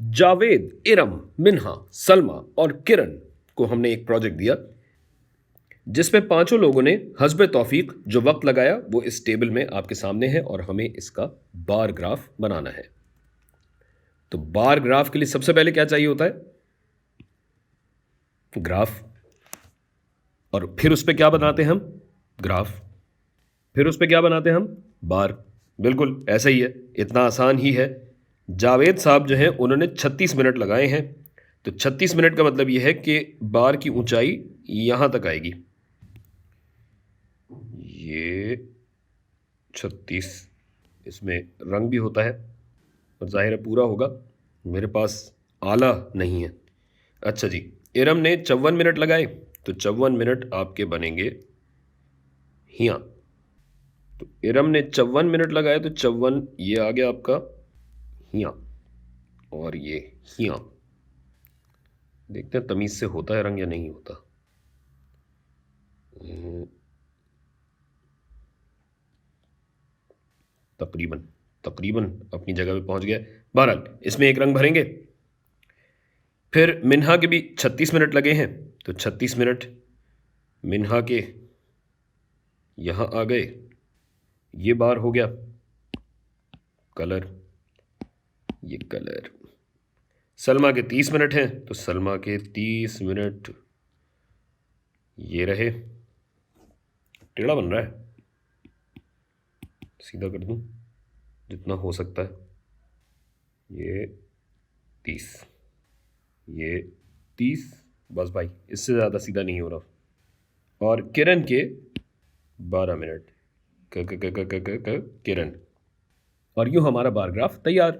जावेद, इरम, मिन्हा, सलमा और किरण को हमने एक प्रोजेक्ट दिया जिसमें पांचों लोगों ने हस्ब तौफीक जो वक्त लगाया वो इस टेबल में आपके सामने है और हमें इसका बार ग्राफ बनाना है। तो बार ग्राफ के लिए सबसे पहले क्या चाहिए होता है? ग्राफ। और फिर उस पर क्या बनाते हैं हम? ग्राफ। फिर उस पर क्या बनाते हैं हम? बार। बिल्कुल ऐसा ही है, इतना आसान ही है। जावेद साहब जो हैं उन्होंने 36 मिनट लगाए हैं। तो 36 मिनट का मतलब यह है कि बार की ऊंचाई यहां तक आएगी। ये 36, इसमें रंग भी होता है और जाहिर है पूरा होगा। मेरे पास आला नहीं है। अच्छा जी, इरम ने 54 मिनट लगाए, तो 54 मिनट आपके बनेंगे हिया। तो इरम ने 54 मिनट लगाए तो 54 ये आ गया आपका हिया और ये हिया। देखते हैं तमीज से होता है रंग या नहीं होता। तकरीबन तकरीबन अपनी जगह पे पहुंच गया। बहरहाल इसमें एक रंग भरेंगे। फिर मिन्हा के भी 36 मिनट लगे हैं, तो 36 मिनट मिन्हा के यहां आ गए। ये बार हो गया कलर, ये कलर। सलमा के 30 मिनट हैं, तो सलमा के 30 मिनट ये रहे। टेढ़ा बन रहा है, सीधा कर दूं जितना हो सकता है। ये 30, ये 30, बस भाई इससे ज़्यादा सीधा नहीं हो रहा। और किरण के 12 मिनट, क किरण। और यूं हमारा बार ग्राफ तैयार।